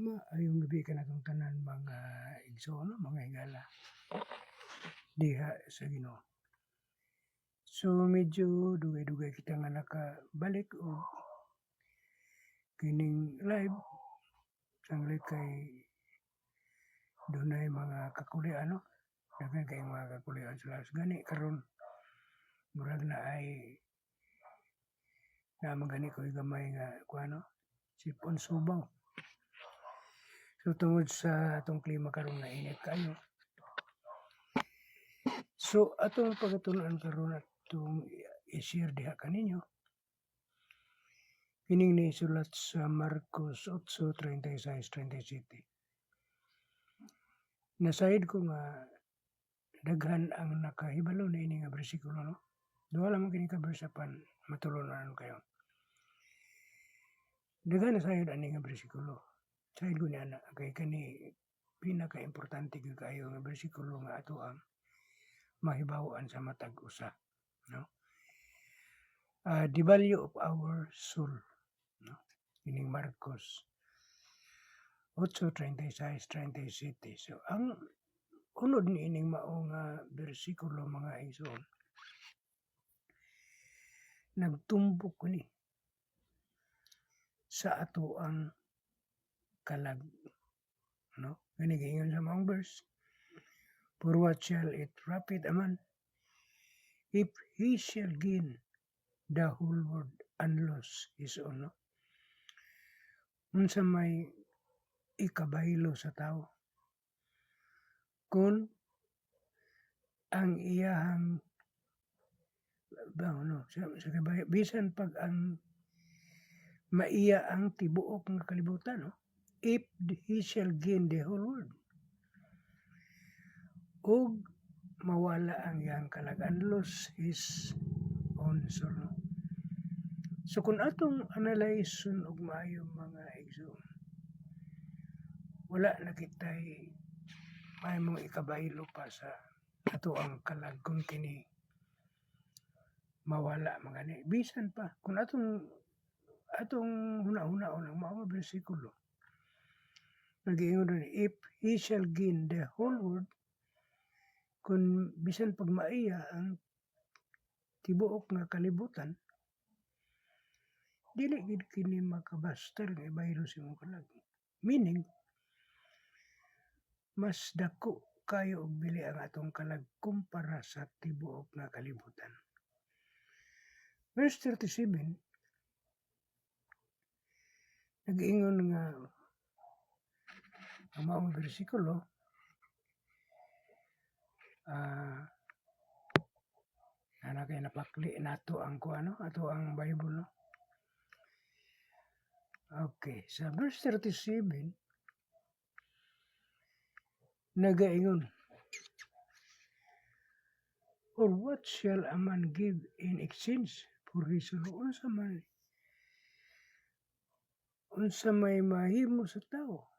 Maayong gabi kanatong tanan mga igsoon, mga higala diha sa Ginoo. So medyo dugay-dugay kita nga nakabalik og kining live sanglit kay dunay mga kakulian, no? Daghan kay mga kakulian sila gani karon murag na ay magani ko gamay nga kuano sipon subaw. So tungod sa atong klima karon na init kayo. So atong pagatunan karon atong i-share diha kaninyo. Kining naisulat sa Marcos 8:36-37. Nasayid ko nga daghan ang nakahibalo na ini nga bersikulo, no? Duha lamang kini ka bersapan matulunan kayo. Daghan na sayod ani nga bersikulo. Sayid ko ni ana kay kani pinaka-importante gyud kayo nga bersikulo nga ato ang mahibaw-an sa matag usa, no? The value of our soul, no? Kining Marcos 8:36-37. So ang unod ni ining mao nga bersikulo mga igsoon nagtumbok ni sa ato ang kalag, no? Kani giingon sa maong verse, for what shall it profit a man if he shall gain the whole world and lose his own, no? Unsa may ikabaylo sa tao kung ang iyahang bisan pag ang maiya ang tibuok nga kalibutan, no? If he shall gain the whole world ug mawala ang iyang kalag and lose his own soul, no? So kung atong analyson og maayo mga igsoon, wala na kitay may mga ikabaylo pa sa ato ang kalag kung kini mawala mga ni. Bisan pa kung atong huna-hunaon ang mga bersikulo nag-iingon rin, if he shall gain the whole world, kung bisan pag maiya ang tibuok nga kalibutan, dili gid kini makabastar nga ibaylo sa imong kalag. Meaning, mas dako kayo og bili ang atong kalag kumpara sa tibuok nga kalibutan. Verse 37, nag-iingon nga ang maong bersikulo, ana kay napakli nato ang kuano, ato ang Bible, no? Okay, sa verse 37, nag-iingon, or what shall a man give in exchange for his soul? Unsa may mahimo sa tao,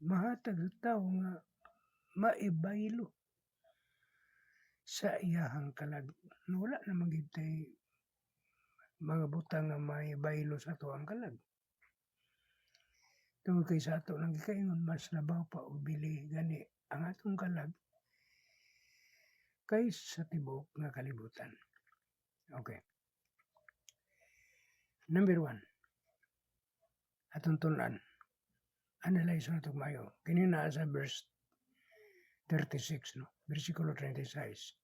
mahatag sa tao nga maibaylo sa iyahang kalag. Wala na magitay mga butang nga maibaylo sa ato ang kalag. Tungod kay sa ato nang gikaingon, mas labaw pa og bili gani ang atong kalag kaysa sa tibuok nga kalibutan. Okay. Number 1. Atong tunan. Analyze nato mayo. Kini naa sa verse 36, no? Versikulo 36.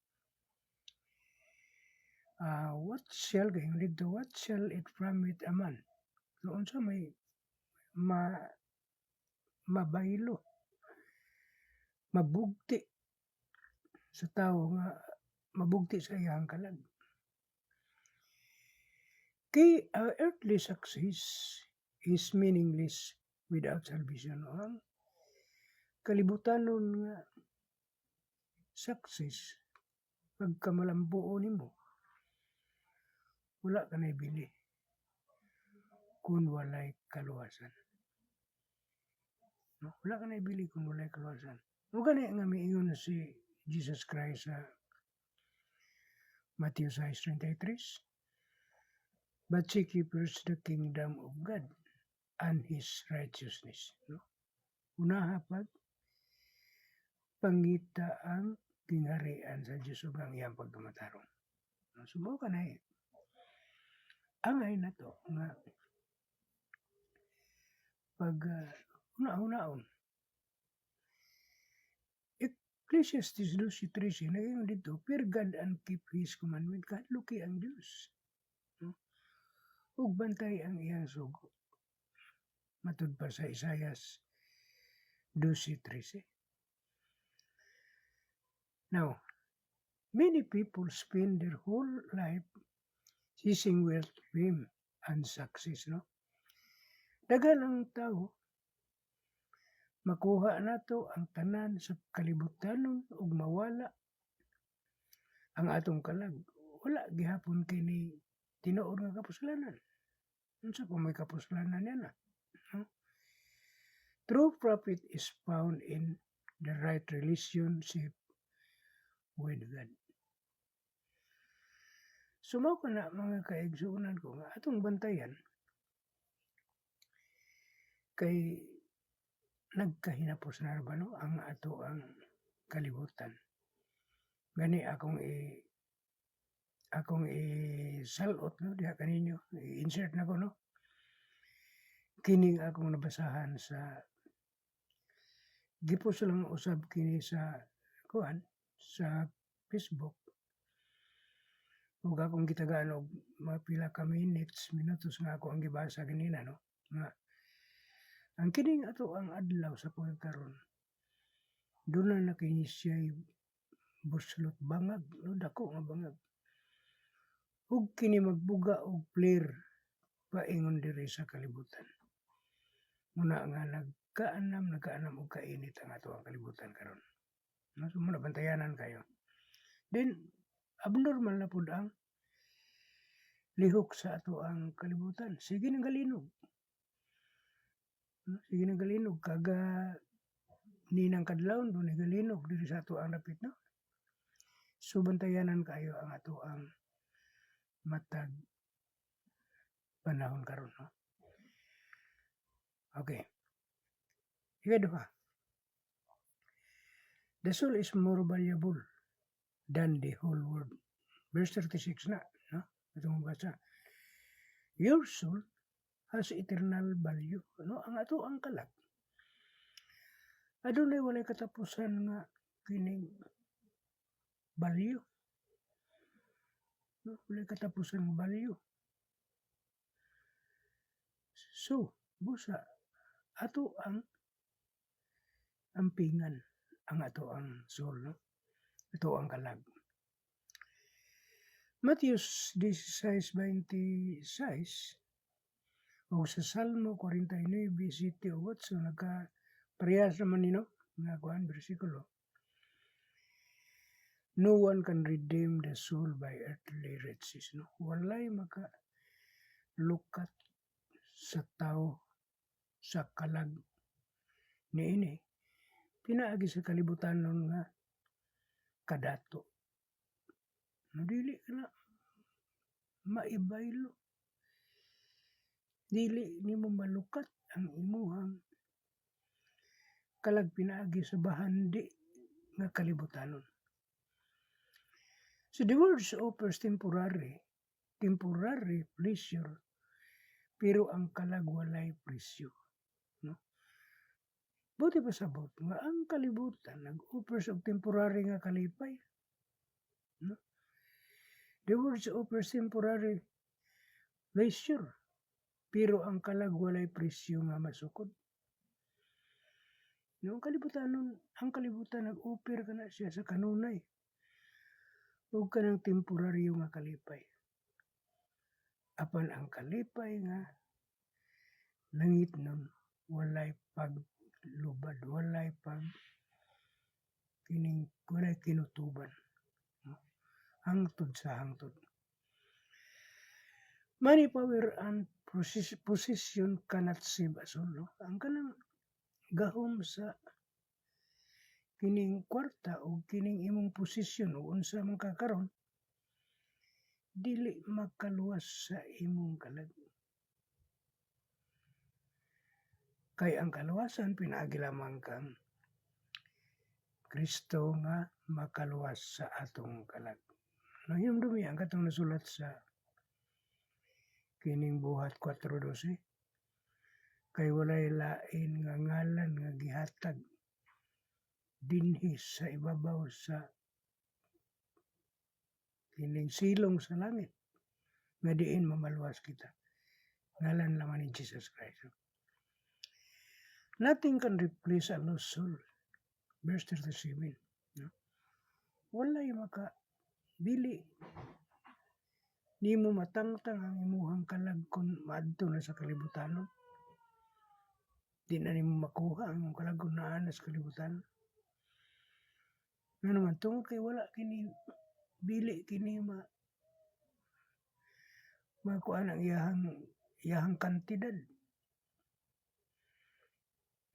What shall it profit a man? So unsa may mabaylo, mabugti sa tao nga mabugti sa iyang kalag. Kay earthly success is meaningless without salvation. Ang kalibutanon nga success pagkamalambuon nimo, wala ka na ibili kung walay kaluwasan. No? Wala ka na ibili kung walay kaluwasan. O gani nga miingon si Jesus Christ sa Matthew 6:33, but seek ye first the kingdom of God and His righteousness. No? unaha pag pangita ang tingharian sa Dios ug ang iyang pagkamatarong. Sumo ka na angay na to nga pag una-unaon. Ecclesiastes 12:13 nagaingon dito, fear God and keep His commandment. Kahadluki ang Dios. Ug bantay ang iyang sugo. Matud pa sa Isaias 12:13. Now, many people spend their whole life chasing wealth, fame, and success, no? Daghan ang tao makuha nato ang tanan sa kalibutan ug mawala ang atong kalag. Wala gihapon kini tinuod nga kapuslanan. Unsa pa may kapuslanan yan? No? True profit is found in the right relationship with God. Sumaw ko na mga kaigsuunan ko nga atong bantayan kay nagkahinapos na ba no ang ato ang kalibutan. Gani akong salot no diha kaninyo i-insert na ko no. Kining akong nabasahan sa gipos lang usab kini sa sa Facebook. Ug akong gitagaan og mga pila ka minutos nga ako ang gibasa ganina no. Nga ang kining ato ang adlaw sa pagkaron doon na kini siya buslot bangag no dako nga bangag. Ug kini magbuga og flare paingon diri sa kalibutan. Muna nga nagkaanam og kainit ang ato ang kalibutan karon. No, so muna bantayanan kayo. Then abnormal na pud ang lihok sa ato ang kalibutan. Sige nang galinog. Sige nang galinog kaga ninang kadlawon do ni galinog diri sa ato ang lapit no. So bantayanan kayo ang ato ang matag panahon karon no. Okay. Ikaduha. The soul is more valuable than the whole world. Verse 36 na, no? Itong basa. Your soul has eternal value. No? Ang ato ang kalag. Adunay walay katapusan nga kining value. No? Walay katapusan nga value. So, busa, ato ang ampingan ang ato ang soul, no? Ito ang kalag. Matthew 16:26 o sa Salmo 49:7 so nagka-parehas naman nino nga kuan bersikulo. No one can redeem the soul by earthly riches, no? Walay maka-lukat sa tao sa kalag niini pinaagi sa kalibutan nun nga kadato. Dili na maibaylo. Dili nimo malukat ang imuhang kalag pinaagi sa bahandi nga kalibutanon. So the world offers temporary pleasure pero ang kalag walay presyo, no? Buti pa sabot nga ang kalibutan nag-offers og temporary nga kalipay, no? The world offers temporary pleasure pero ang kalag walay presyo nga masukod. No, ang kalibutan nag-offer kana siya sa kanunay ug kanang temporaryo nga kalipay. Apan ang kalipay nga langit nun walay paglubad, walay kinutuban. No? Hangtod sa hangtod. Money, power, and possession cannot save us all. No? Ang kanang gahom sa kining kwarta o kining imong posisyon o unsa man kakaron dili makaluwas sa imong kalag. Kay ang kaluwasan pinaagi lamang kang Kristo nga makaluwas sa atong kalag. No, hinumdumi ang katong nasulat sa kining buhat 4:12. Kay walay lain nga ngalan nga gihatag dinhi sa ibabaw sa kining silong sa langit nga diin mamaluwas kita. Ngalan lamang ni Jesus Christ. Nothing can replace a lost soul. Verse 37. No? Walay makadili. Di mo matangtang ang imuhang kalag kung maadto na sa kalibutan. Di na ni mo makuha ang imong kalag kung naa na sa kalibutan. Nga naman, tungkol kay wala kini bili kini makuha ang iyahang kantidad.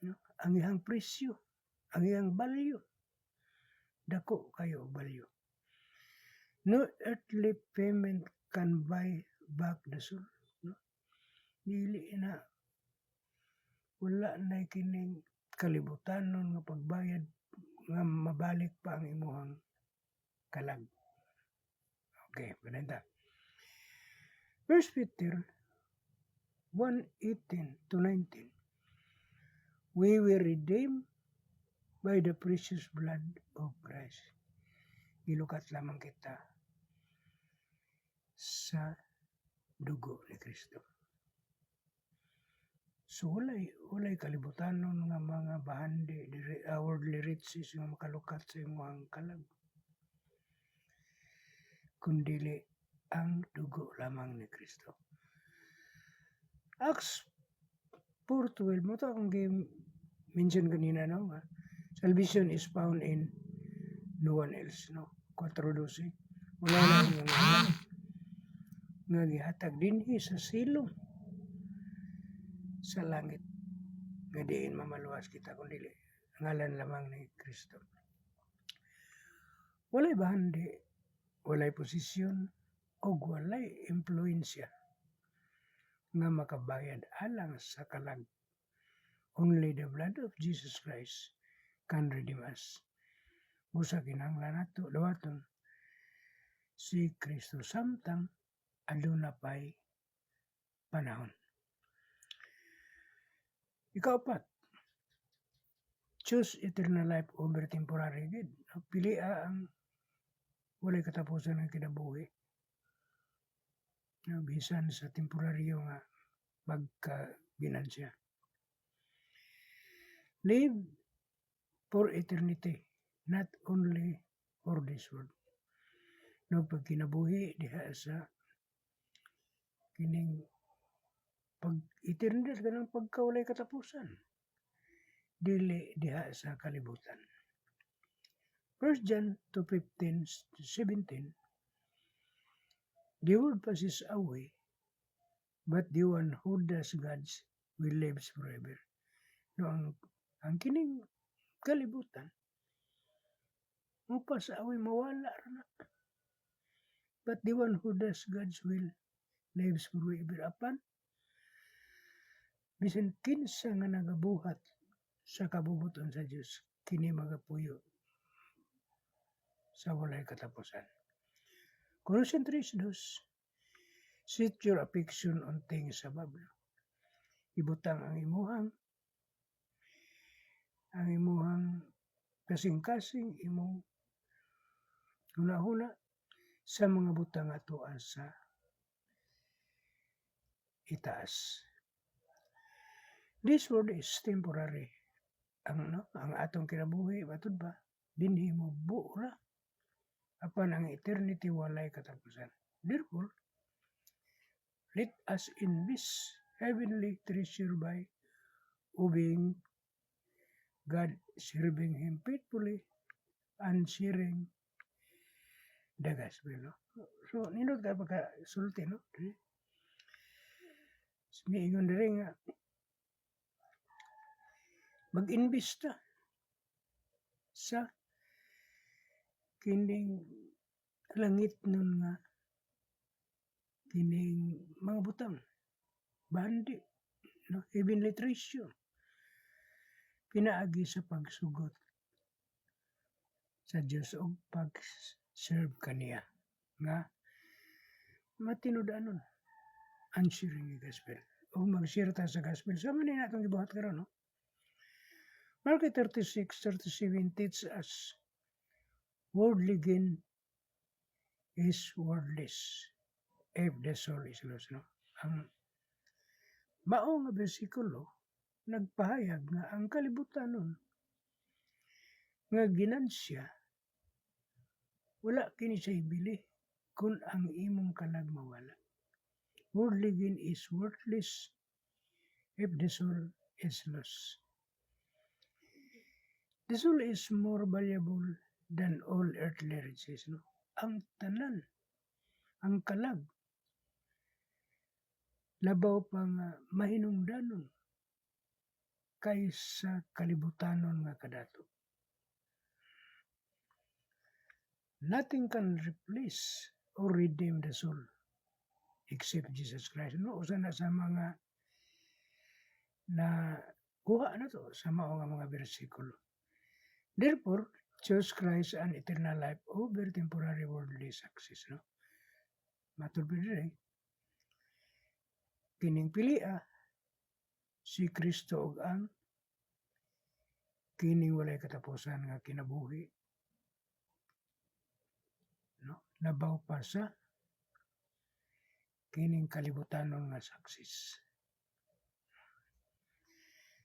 No? Ang iyang presyo, ang iyang value. Dako kayo value. No earthly payment can buy back the soul. No? Dili na wala na kining kalibutan nga pagbayad nga mabalik pa ang imuhang kalag. Okay, pananda. First Peter 1:18-19. We were redeemed by the precious blood of Christ. Ilukat lamang kita sa dugo ni Kristo. So walay kalibutan nga mga bahandi, worldly riches nga makalukat sa imong kalag. Kundili ang dugo lamang ni Kristo. Acts 4:12 mo to akong mention kanina, no? Salvation is found in no one else, no? 4:12. Wala lang nga gihatag dinhi sa silong sa langit nga diin mamaluwas kita kundi ngalan lamang ni Kristo. Walay bahandi, walay posisyon, o walay impluensya nga makabayad alang sa kalag. Only the blood of Jesus Christ can redeem us. Busa kinahanglan nato dawaton si Kristo samtang aduna pay panahon. Ika-4, choose eternal life over temporary good. Pili ang walay katapusan ng kinabuhi. Bisan sa temporaryo nga pagkabinansya. Live for eternity, not only for this world. No, pag kinabuhi diha sa kining pag-eternidad ka ng pagkawalay katapusan. Dili diha sa kalibutan. 1 John 2:15-17. The world passes away, but the one who does God's will lives forever. No, ang kining kalibutan, mapas away mawala na. But the one who does God's will lives forever. Apan, bisan kinsa nga nagabuhat sa kabubuton sa Dios, kini magapuyo sa walay katapusan. Colossians 3:2. Set your affection on things above. Ibutang ang imuhang kasing-kasing, imong huna-huna sa mga butang atoan sa itaas. This world is temporary. Ang atong kinabuhi, matud ba? Dinhi mo buora. Apan ang eternity walay katapusan. Therefore, let us invest heavenly treasure by obeying God, serving Him faithfully, and sharing the gospel. No? So, nindot ka pagkasulti, no? Miingon diri nga, mag-investa sa kining langit nun nga kining mga butang, bandi, no? Heavenly treasure. pinaagi sa pagsugot sa Dios ug pag-serve kaniya nga matinud-anon ang sharing the gospel ug mag-share ta sa gospel. Sama ni natong gibuhat karon, no? Mark 36:37 teach us worldly gain is worthless if the soul is lost, no? Ang mao nga bersikulo nagpahayag nga ang kalibutanon nga ginansya wala kini sa ibili kung ang imong kalag mawala. Worldly gain is worthless if the soul is lost. The soul is more valuable than all earthly riches, no? Ang tanan, ang kalag, labaw pa nga mahinungdanon kaysa kalibutanon nga kadato. Nothing can replace or redeem the soul except Jesus Christ. No, usa na sa mga na kuha na to sa mao nga mga bersikulo. Therefore, choose Christ and eternal life over temporary worldly success, no? Matud pa diri, kining pilia si Kristo ug ang kining walay katapusan nga kinabuhi, no? Labaw pa sa kining kalibutanon nga success.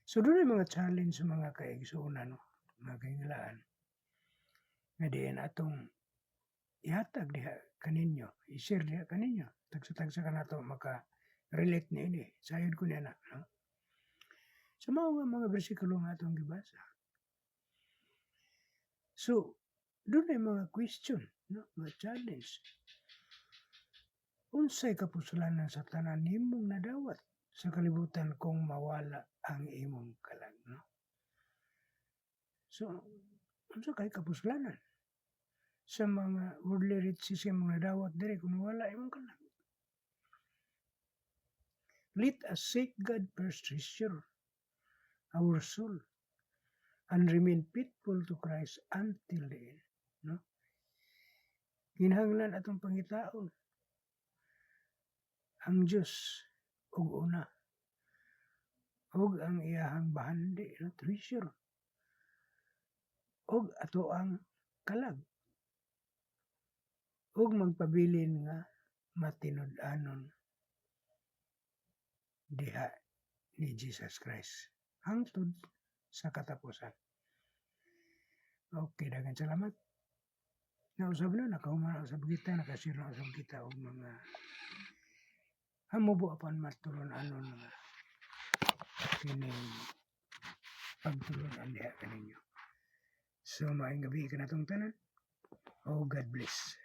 So doon mga challenge sa mga kaigsuonan, no? Mga kaingalaan nga diyan atong ihatag diha kaninyo, i-share diha kaninyo, tagsa-tagsa ka nato maka-relate niini, sayod ko niya na, no? So mao nga mga bersikulo nga atong gibasa. So doon ay mga question, no? Mga challenge. Unsay kapusulanan sa tanan nimong nadawat sa kalibutan kung mawala ang imong kalag, no? So, unsa kay kapusulanan sa mga worldly riches nga mga nadawat diri kung mawala imong kalag? Let us seek God first, treasure our soul, and remain faithful to Christ until the end, no? Kinahanglan atong pangitaon ang Dios ug una ug ang iyahang bahandi, no? Treasure ug ato ang kalag ug magpabilin nga matinud-anon diha ni Jesus Christ hangtod sa katapusan. Okay, daghang salamat. Nausab na, nakahuman ako sa kita, nakasira ako sa kita og mga hamubo apan matulon-anon nga kining pagtulon-an diha kaninyo. So, maayong gabi ka natong tanan. Oh, God bless.